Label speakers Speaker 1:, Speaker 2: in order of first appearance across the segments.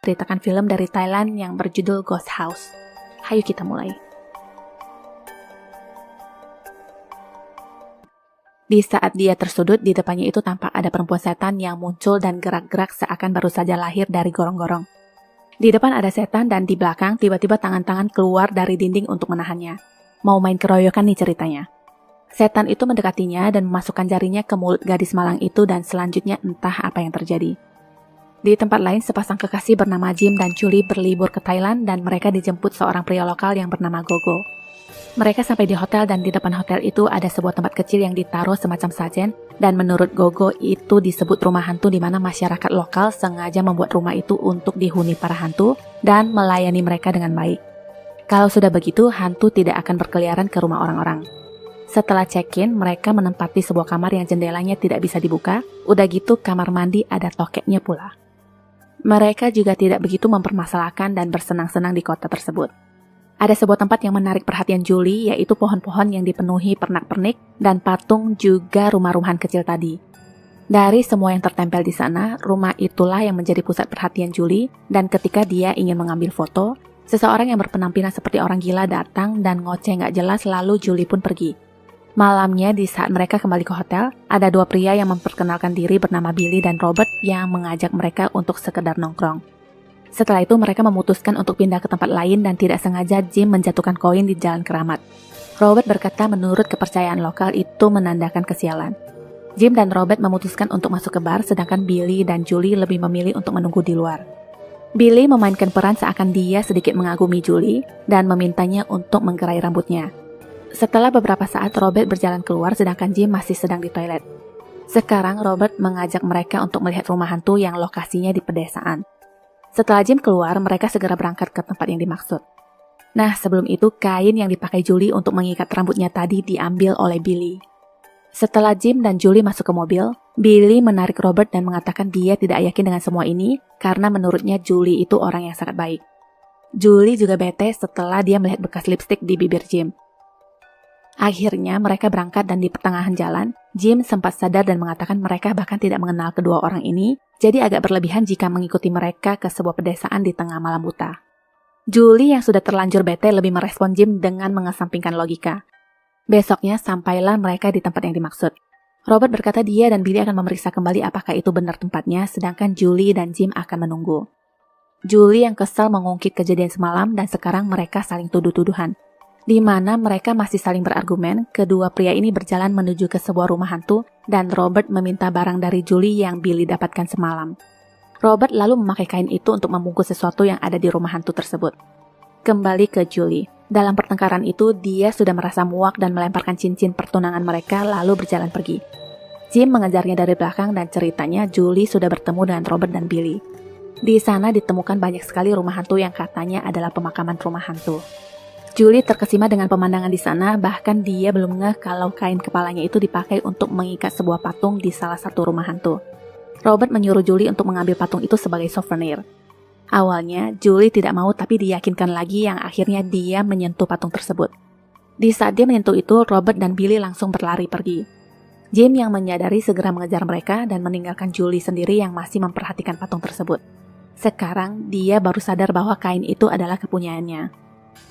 Speaker 1: ceritakan film dari Thailand yang berjudul Ghost House. Hayo kita mulai. Di saat dia tersudut, di depannya itu tampak ada perempuan setan yang muncul dan gerak-gerak seakan baru saja lahir dari gorong-gorong. Di depan ada setan dan di belakang tiba-tiba tangan-tangan keluar dari dinding untuk menahannya. Mau main keroyokan nih ceritanya. Setan itu mendekatinya dan memasukkan jarinya ke mulut gadis malang itu dan selanjutnya entah apa yang terjadi. Di tempat lain, sepasang kekasih bernama Jim dan Julie berlibur ke Thailand dan mereka dijemput seorang pria lokal yang bernama Gogo. Mereka sampai di hotel dan di depan hotel itu ada sebuah tempat kecil yang ditaruh semacam sajen dan menurut Gogo itu disebut rumah hantu di mana masyarakat lokal sengaja membuat rumah itu untuk dihuni para hantu dan melayani mereka dengan baik. Kalau sudah begitu, hantu tidak akan berkeliaran ke rumah orang-orang. Setelah check-in, mereka menempati sebuah kamar yang jendelanya tidak bisa dibuka. Udah gitu, kamar mandi ada tokeknya pula. Mereka juga tidak begitu mempermasalahkan dan bersenang-senang di kota tersebut. Ada sebuah tempat yang menarik perhatian Julie, yaitu pohon-pohon yang dipenuhi pernak-pernik dan patung juga rumah-rumahan kecil tadi. Dari semua yang tertempel di sana, rumah itulah yang menjadi pusat perhatian Julie, dan ketika dia ingin mengambil foto, seseorang yang berpenampilan seperti orang gila datang dan ngoceh nggak jelas lalu Julie pun pergi. Malamnya di saat mereka kembali ke hotel, ada dua pria yang memperkenalkan diri bernama Billy dan Robert yang mengajak mereka untuk sekedar nongkrong. Setelah itu mereka memutuskan untuk pindah ke tempat lain dan tidak sengaja Jim menjatuhkan koin di jalan keramat. Robert berkata menurut kepercayaan lokal itu menandakan kesialan. Jim dan Robert memutuskan untuk masuk ke bar sedangkan Billy dan Julie lebih memilih untuk menunggu di luar. Billy memainkan peran seakan dia sedikit mengagumi Julie dan memintanya untuk menggerai rambutnya. Setelah beberapa saat, Robert berjalan keluar sedangkan Jim masih sedang di toilet. Sekarang Robert mengajak mereka untuk melihat rumah hantu yang lokasinya di pedesaan. Setelah Jim keluar, mereka segera berangkat ke tempat yang dimaksud. Nah, sebelum itu kain yang dipakai Julie untuk mengikat rambutnya tadi diambil oleh Billy. Setelah Jim dan Julie masuk ke mobil, Billy menarik Robert dan mengatakan dia tidak yakin dengan semua ini karena menurutnya Julie itu orang yang sangat baik. Julie juga bete setelah dia melihat bekas lipstik di bibir Jim. Akhirnya mereka berangkat dan di pertengahan jalan, Jim sempat sadar dan mengatakan mereka bahkan tidak mengenal kedua orang ini, jadi agak berlebihan jika mengikuti mereka ke sebuah pedesaan di tengah malam buta. Julie yang sudah terlanjur bete lebih merespon Jim dengan mengesampingkan logika. Besoknya sampailah mereka di tempat yang dimaksud. Robert berkata dia dan Billy akan memeriksa kembali apakah itu benar tempatnya, sedangkan Julie dan Jim akan menunggu. Julie yang kesal mengungkit kejadian semalam dan sekarang mereka saling tuduh-tuduhan. Di mana mereka masih saling berargumen, kedua pria ini berjalan menuju ke sebuah rumah hantu dan Robert meminta barang dari Julie yang Billy dapatkan semalam. Robert lalu memakai kain itu untuk membungkus sesuatu yang ada di rumah hantu tersebut. Kembali ke Julie. Dalam pertengkaran itu, dia sudah merasa muak dan melemparkan cincin pertunangan mereka lalu berjalan pergi. Jim mengejarnya dari belakang dan ceritanya Julie sudah bertemu dengan Robert dan Billy. Di sana ditemukan banyak sekali rumah hantu yang katanya adalah pemakaman rumah hantu. Julie terkesima dengan pemandangan di sana, bahkan dia belum ngeh kalau kain kepalanya itu dipakai untuk mengikat sebuah patung di salah satu rumah hantu. Robert menyuruh Julie untuk mengambil patung itu sebagai souvenir. Awalnya, Julie tidak mau tapi diyakinkan lagi yang akhirnya dia menyentuh patung tersebut. Di saat dia menyentuh itu, Robert dan Billy langsung berlari pergi. Jim yang menyadari segera mengejar mereka dan meninggalkan Julie sendiri yang masih memperhatikan patung tersebut. Sekarang, dia baru sadar bahwa kain itu adalah kepunyaannya.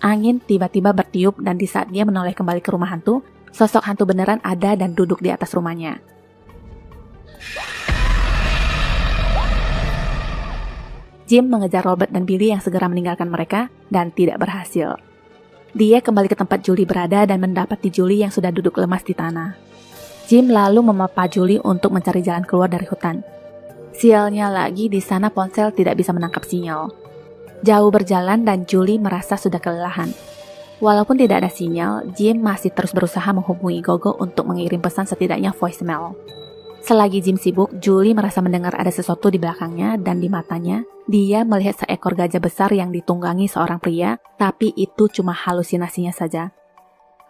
Speaker 1: Angin tiba-tiba bertiup dan di saat dia menoleh kembali ke rumah hantu, sosok hantu beneran ada dan duduk di atas rumahnya. Jim mengejar Robert dan Billy yang segera meninggalkan mereka dan tidak berhasil. Dia kembali ke tempat Julie berada dan mendapati Julie yang sudah duduk lemas di tanah. Jim lalu memapa Julie untuk mencari jalan keluar dari hutan. Sialnya lagi di sana ponsel tidak bisa menangkap sinyal. Jauh berjalan dan Julie merasa sudah kelelahan. Walaupun tidak ada sinyal, Jim masih terus berusaha menghubungi Gogo untuk mengirim pesan setidaknya voicemail. Selagi Jim sibuk, Julie merasa mendengar ada sesuatu di belakangnya dan di matanya. Dia melihat seekor gajah besar yang ditunggangi seorang pria, tapi itu cuma halusinasinya saja.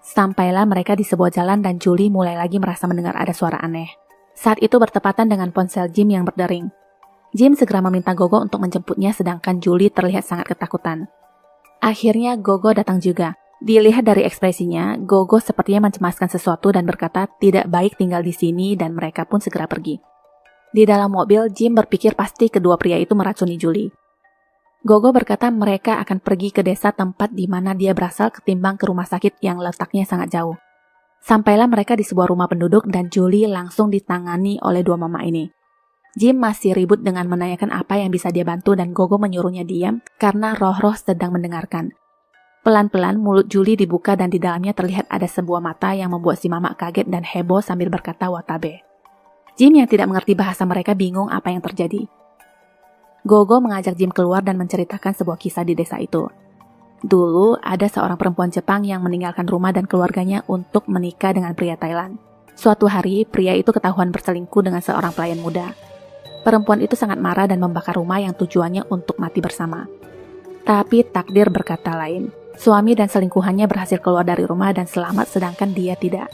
Speaker 1: Sampailah mereka di sebuah jalan dan Julie mulai lagi merasa mendengar ada suara aneh. Saat itu bertepatan dengan ponsel Jim yang berdering. Jim segera meminta Gogo untuk menjemputnya sedangkan Julie terlihat sangat ketakutan. Akhirnya Gogo datang juga. Dilihat dari ekspresinya, Gogo sepertinya mencemaskan sesuatu dan berkata tidak baik tinggal di sini dan mereka pun segera pergi. Di dalam mobil, Jim berpikir pasti kedua pria itu meracuni Julie. Gogo berkata mereka akan pergi ke desa tempat di mana dia berasal ketimbang ke rumah sakit yang letaknya sangat jauh. Sampailah mereka di sebuah rumah penduduk dan Julie langsung ditangani oleh dua mama ini. Jim masih ribut dengan menanyakan apa yang bisa dia bantu dan Gogo menyuruhnya diam karena roh-roh sedang mendengarkan. Pelan-pelan mulut Julie dibuka dan di dalamnya terlihat ada sebuah mata yang membuat si mama kaget dan heboh sambil berkata watabe. Jim yang tidak mengerti bahasa mereka bingung apa yang terjadi. Gogo mengajak Jim keluar dan menceritakan sebuah kisah di desa itu. Dulu ada seorang perempuan Jepang yang meninggalkan rumah dan keluarganya untuk menikah dengan pria Thailand. Suatu hari, pria itu ketahuan berselingkuh dengan seorang pelayan muda. Perempuan itu sangat marah dan membakar rumah yang tujuannya untuk mati bersama. Tapi takdir berkata lain. Suami dan selingkuhannya berhasil keluar dari rumah dan selamat sedangkan dia tidak.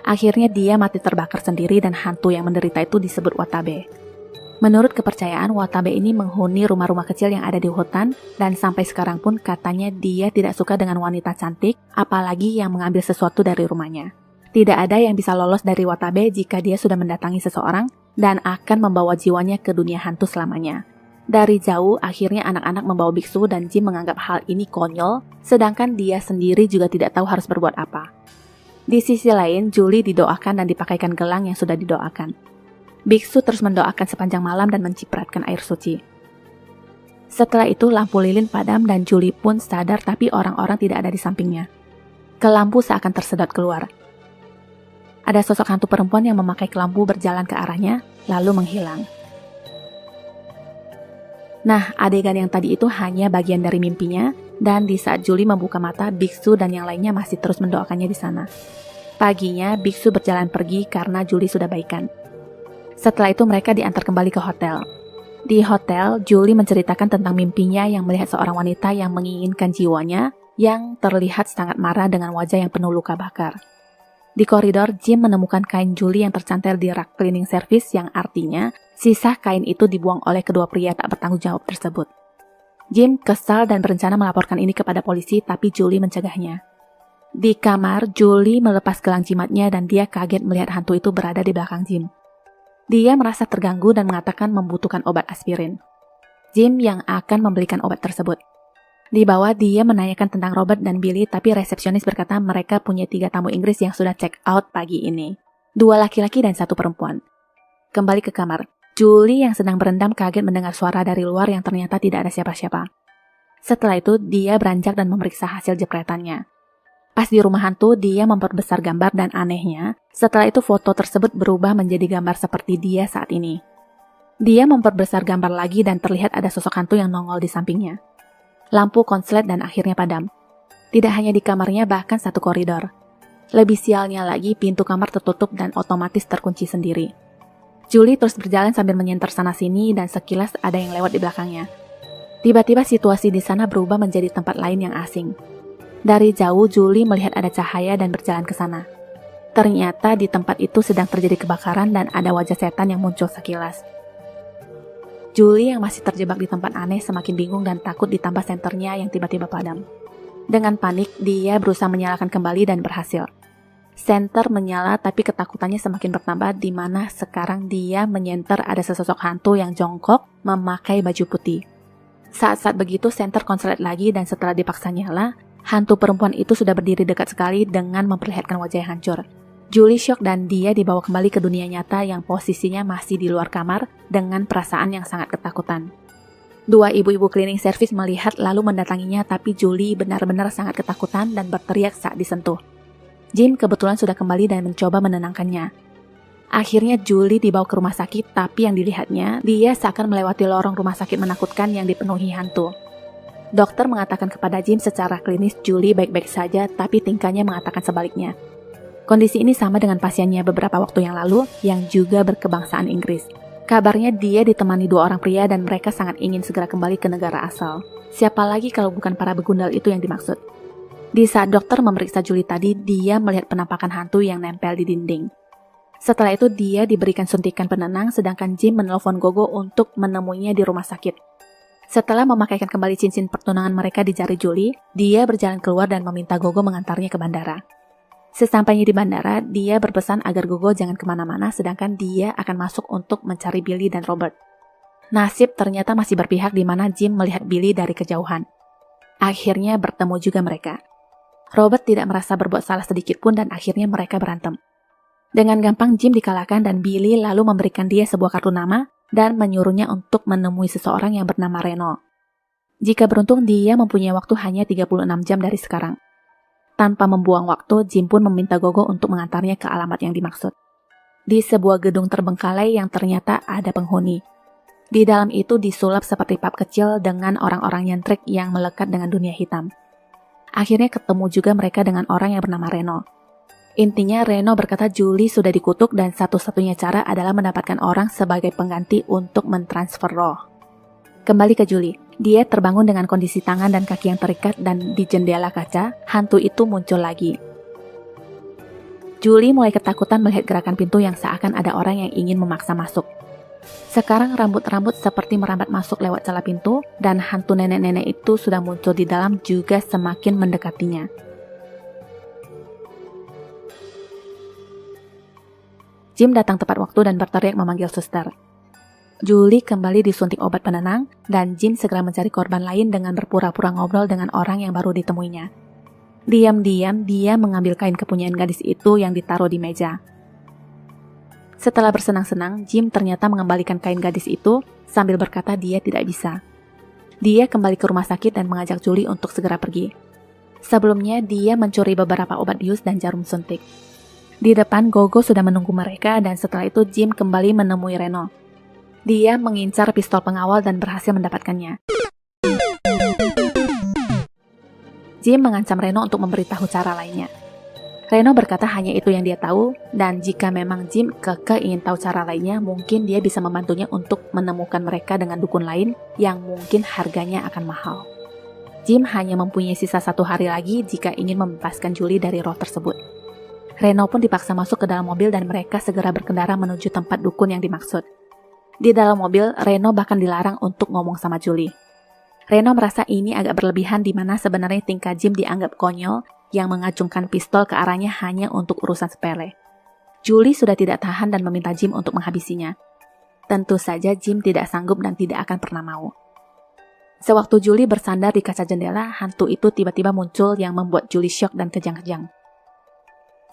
Speaker 1: Akhirnya dia mati terbakar sendiri dan hantu yang menderita itu disebut watabe. Menurut kepercayaan, watabe ini menghuni rumah-rumah kecil yang ada di hutan dan sampai sekarang pun katanya dia tidak suka dengan wanita cantik, apalagi yang mengambil sesuatu dari rumahnya. Tidak ada yang bisa lolos dari watabe jika dia sudah mendatangi seseorang dan akan membawa jiwanya ke dunia hantu selamanya. Dari jauh, akhirnya anak-anak membawa biksu dan Jim menganggap hal ini konyol, sedangkan dia sendiri juga tidak tahu harus berbuat apa. Di sisi lain, Julie didoakan dan dipakaikan gelang yang sudah didoakan. Biksu terus mendoakan sepanjang malam dan mencipratkan air suci. Setelah itu lampu lilin padam dan Julie pun sadar tapi orang-orang tidak ada di sampingnya. Kelampu seakan tersedot keluar. Ada sosok hantu perempuan yang memakai kelampu berjalan ke arahnya, lalu menghilang. Nah, adegan yang tadi itu hanya bagian dari mimpinya, dan di saat Julie membuka mata, biksu dan yang lainnya masih terus mendoakannya di sana. Paginya, biksu berjalan pergi karena Julie sudah baikan. Setelah itu mereka diantar kembali ke hotel. Di hotel, Julie menceritakan tentang mimpinya yang melihat seorang wanita yang menginginkan jiwanya yang terlihat sangat marah dengan wajah yang penuh luka bakar. Di koridor, Jim menemukan kain Julie yang tercantel di rak cleaning service yang artinya sisa kain itu dibuang oleh kedua pria tak bertanggung jawab tersebut. Jim kesal dan berencana melaporkan ini kepada polisi tapi Julie mencegahnya. Di kamar, Julie melepas gelang jimatnya dan dia kaget melihat hantu itu berada di belakang Jim. Dia merasa terganggu dan mengatakan membutuhkan obat aspirin. Jim yang akan membelikan obat tersebut. Di bawah dia menanyakan tentang Robert dan Billy tapi resepsionis berkata mereka punya 3 tamu Inggris yang sudah check out pagi ini. 2 laki-laki dan 1 perempuan. Kembali ke kamar. Julie yang sedang berendam kaget mendengar suara dari luar yang ternyata tidak ada siapa-siapa. Setelah itu dia beranjak dan memeriksa hasil jepretannya. Pas di rumah hantu, dia memperbesar gambar dan anehnya, setelah itu foto tersebut berubah menjadi gambar seperti dia saat ini. Dia memperbesar gambar lagi dan terlihat ada sosok hantu yang nongol di sampingnya. Lampu konslet dan akhirnya padam. Tidak hanya di kamarnya, bahkan satu koridor. Lebih sialnya lagi, pintu kamar tertutup dan otomatis terkunci sendiri. Julie terus berjalan sambil menyenter sana-sini dan sekilas ada yang lewat di belakangnya. Tiba-tiba situasi di sana berubah menjadi tempat lain yang asing. Dari jauh, Julie melihat ada cahaya dan berjalan ke sana. Ternyata di tempat itu sedang terjadi kebakaran dan ada wajah setan yang muncul sekilas. Julie yang masih terjebak di tempat aneh semakin bingung dan takut ditambah senternya yang tiba-tiba padam. Dengan panik, dia berusaha menyalakan kembali dan berhasil. Senter menyala tapi ketakutannya semakin bertambah di mana sekarang dia menyenter ada sesosok hantu yang jongkok memakai baju putih. Saat-saat begitu, senter konslet lagi dan setelah dipaksa nyala, hantu perempuan itu sudah berdiri dekat sekali dengan memperlihatkan wajah yang hancur. Julie syok dan dia dibawa kembali ke dunia nyata yang posisinya masih di luar kamar dengan perasaan yang sangat ketakutan. 2 ibu-ibu cleaning service melihat lalu mendatanginya tapi Julie benar-benar sangat ketakutan dan berteriak saat disentuh. Jim kebetulan sudah kembali dan mencoba menenangkannya. Akhirnya Julie dibawa ke rumah sakit tapi yang dilihatnya dia seakan melewati lorong rumah sakit menakutkan yang dipenuhi hantu. Dokter mengatakan kepada Jim secara klinis Julie baik-baik saja tapi tingkahnya mengatakan sebaliknya. Kondisi ini sama dengan pasiennya beberapa waktu yang lalu yang juga berkebangsaan Inggris. Kabarnya dia ditemani 2 orang pria dan mereka sangat ingin segera kembali ke negara asal. Siapa lagi kalau bukan para begundal itu yang dimaksud. Di saat dokter memeriksa Julie tadi, dia melihat penampakan hantu yang nempel di dinding. Setelah itu dia diberikan suntikan penenang sedangkan Jim menelpon Gogo untuk menemuinya di rumah sakit. Setelah memakaikan kembali cincin pertunangan mereka di jari Julie, dia berjalan keluar dan meminta Gogo mengantarnya ke bandara. Sesampainya di bandara, dia berpesan agar Gogo jangan kemana-mana sedangkan dia akan masuk untuk mencari Billy dan Robert. Nasib ternyata masih berpihak di mana Jim melihat Billy dari kejauhan. Akhirnya bertemu juga mereka. Robert tidak merasa berbuat salah sedikit pun dan akhirnya mereka berantem. Dengan gampang Jim dikalahkan dan Billy lalu memberikan dia sebuah kartu nama dan menyuruhnya untuk menemui seseorang yang bernama Reno. Jika beruntung dia mempunyai waktu hanya 36 jam dari sekarang. Tanpa membuang waktu, Jim pun meminta Gogo untuk mengantarnya ke alamat yang dimaksud. Di sebuah gedung terbengkalai yang ternyata ada penghuni. Di dalam itu disulap seperti pub kecil dengan orang-orang nyentrik yang melekat dengan dunia hitam. Akhirnya ketemu juga mereka dengan orang yang bernama Reno. Intinya Reno berkata Julie sudah dikutuk dan satu-satunya cara adalah mendapatkan orang sebagai pengganti untuk mentransfer roh. Kembali ke Julie. Dia terbangun dengan kondisi tangan dan kaki yang terikat dan di jendela kaca, hantu itu muncul lagi. Julie mulai ketakutan melihat gerakan pintu yang seakan ada orang yang ingin memaksa masuk. Sekarang rambut-rambut seperti merambat masuk lewat celah pintu dan hantu nenek-nenek itu sudah muncul di dalam juga semakin mendekatinya. Jim datang tepat waktu dan berteriak memanggil suster. Julie kembali disuntik obat penenang dan Jim segera mencari korban lain dengan berpura-pura ngobrol dengan orang yang baru ditemuinya. Diam-diam dia mengambil kain kepunyaan gadis itu yang ditaruh di meja. Setelah bersenang-senang, Jim ternyata mengembalikan kain gadis itu sambil berkata dia tidak bisa. Dia kembali ke rumah sakit dan mengajak Julie untuk segera pergi. Sebelumnya dia mencuri beberapa obat bius dan jarum suntik. Di depan Gogo sudah menunggu mereka dan setelah itu Jim kembali menemui Reno. Dia mengincar pistol pengawal dan berhasil mendapatkannya. Jim mengancam Reno untuk memberitahu cara lainnya. Reno berkata hanya itu yang dia tahu, dan jika memang Jim kekeh ingin tahu cara lainnya, mungkin dia bisa membantunya untuk menemukan mereka dengan dukun lain yang mungkin harganya akan mahal. Jim hanya mempunyai sisa 1 hari lagi jika ingin membebaskan Julie dari roh tersebut. Reno pun dipaksa masuk ke dalam mobil dan mereka segera berkendara menuju tempat dukun yang dimaksud. Di dalam mobil, Reno bahkan dilarang untuk ngomong sama Julie. Reno merasa ini agak berlebihan di mana sebenarnya tingkah Jim dianggap konyol yang mengacungkan pistol ke arahnya hanya untuk urusan sepele. Julie sudah tidak tahan dan meminta Jim untuk menghabisinya. Tentu saja Jim tidak sanggup dan tidak akan pernah mau. Sewaktu Julie bersandar di kaca jendela, hantu itu tiba-tiba muncul yang membuat Julie syok dan kejang-kejang.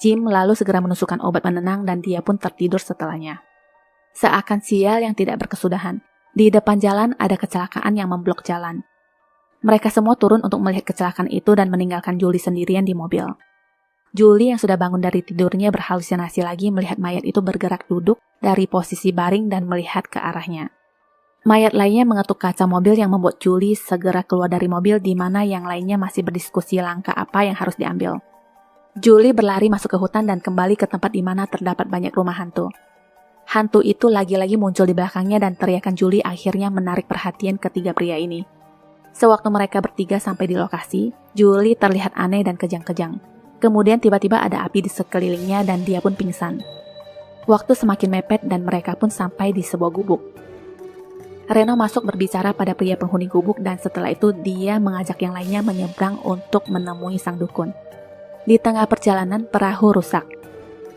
Speaker 1: Jim lalu segera menusukkan obat penenang dan dia pun tertidur setelahnya. Seakan sial yang tidak berkesudahan. Di depan jalan ada kecelakaan yang memblok jalan. Mereka semua turun untuk melihat kecelakaan itu dan meninggalkan Julie sendirian di mobil. Julie yang sudah bangun dari tidurnya berhalusinasi lagi melihat mayat itu bergerak duduk dari posisi baring dan melihat ke arahnya. Mayat lainnya mengetuk kaca mobil yang membuat Julie segera keluar dari mobil di mana yang lainnya masih berdiskusi langkah apa yang harus diambil. Julie berlari masuk ke hutan dan kembali ke tempat di mana terdapat banyak rumah hantu. Hantu itu lagi-lagi muncul di belakangnya dan teriakan Julie akhirnya menarik perhatian ketiga pria ini. Sewaktu mereka bertiga sampai di lokasi, Julie terlihat aneh dan kejang-kejang. Kemudian tiba-tiba ada api di sekelilingnya dan dia pun pingsan. Waktu semakin mepet dan mereka pun sampai di sebuah gubuk. Reno masuk berbicara pada pria penghuni gubuk dan setelah itu dia mengajak yang lainnya menyeberang untuk menemui sang dukun. Di tengah perjalanan, perahu rusak.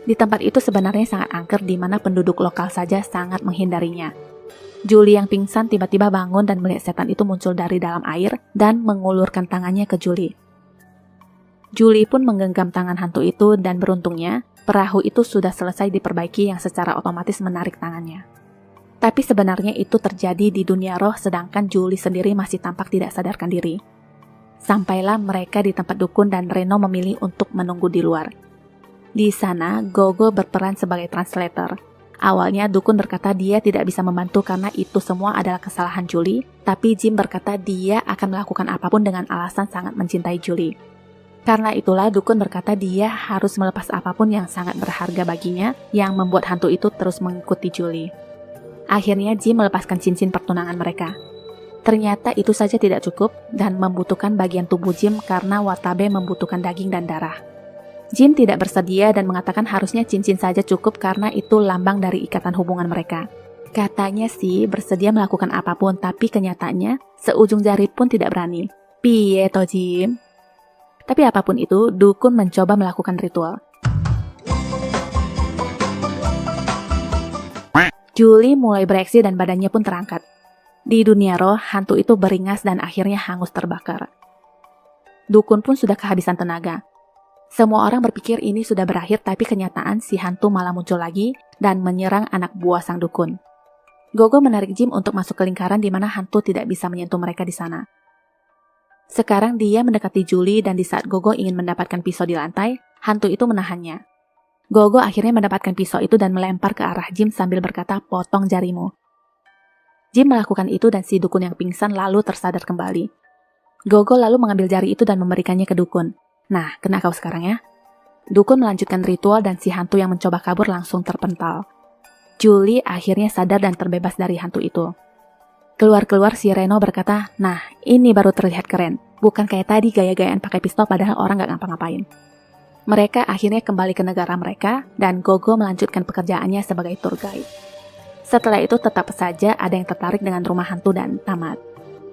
Speaker 1: Di tempat itu sebenarnya sangat angker di mana penduduk lokal saja sangat menghindarinya. Julie yang pingsan tiba-tiba bangun dan melihat setan itu muncul dari dalam air dan mengulurkan tangannya ke Julie. Julie pun menggenggam tangan hantu itu dan beruntungnya, perahu itu sudah selesai diperbaiki yang secara otomatis menarik tangannya. Tapi sebenarnya itu terjadi di dunia roh sedangkan Julie sendiri masih tampak tidak sadarkan diri. Sampailah mereka di tempat dukun dan Reno memilih untuk menunggu di luar. Di sana, Gogo berperan sebagai translator. Awalnya dukun berkata dia tidak bisa membantu karena itu semua adalah kesalahan Julie, tapi Jim berkata dia akan melakukan apapun dengan alasan sangat mencintai Julie. Karena itulah dukun berkata dia harus melepas apapun yang sangat berharga baginya yang membuat hantu itu terus mengikuti Julie. Akhirnya Jim melepaskan cincin pertunangan mereka. Ternyata itu saja tidak cukup dan membutuhkan bagian tubuh Jim karena Watabe membutuhkan daging dan darah. Jim tidak bersedia dan mengatakan harusnya cincin saja cukup karena itu lambang dari ikatan hubungan mereka. Katanya sih bersedia melakukan apapun tapi kenyataannya seujung jari pun tidak berani. Piye to Jim? Tapi apapun itu, dukun mencoba melakukan ritual. Julie mulai bereaksi dan badannya pun terangkat. Di dunia roh, hantu itu beringas dan akhirnya hangus terbakar. Dukun pun sudah kehabisan tenaga. Semua orang berpikir ini sudah berakhir, tapi kenyataan si hantu malah muncul lagi dan menyerang anak buah sang dukun. Gogo menarik Jim untuk masuk ke lingkaran di mana hantu tidak bisa menyentuh mereka di sana. Sekarang dia mendekati Julie dan di saat Gogo ingin mendapatkan pisau di lantai, hantu itu menahannya. Gogo akhirnya mendapatkan pisau itu dan melempar ke arah Jim sambil berkata, "Potong jarimu." Jim melakukan itu dan si dukun yang pingsan lalu tersadar kembali. Gogo lalu mengambil jari itu dan memberikannya ke dukun. "Nah, kena kau sekarang ya." Dukun melanjutkan ritual dan si hantu yang mencoba kabur langsung terpental. Julie akhirnya sadar dan terbebas dari hantu itu. Keluar-keluar si Reno berkata, "Nah, ini baru terlihat keren. Bukan kayak tadi gaya-gayaan pakai pistol padahal orang gak ngapa-ngapain." Mereka akhirnya kembali ke negara mereka dan Gogo melanjutkan pekerjaannya sebagai tour guide. Setelah itu tetap saja ada yang tertarik dengan rumah hantu dan tamat.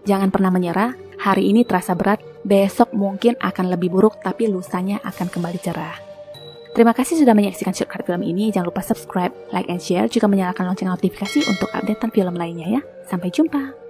Speaker 1: Jangan pernah menyerah, hari ini terasa berat, besok mungkin akan lebih buruk tapi lusanya akan kembali cerah. Terima kasih sudah menyaksikan Shortcut Film ini. Jangan lupa subscribe, like, and share, juga menyalakan lonceng notifikasi untuk updatean film lainnya ya. Sampai jumpa!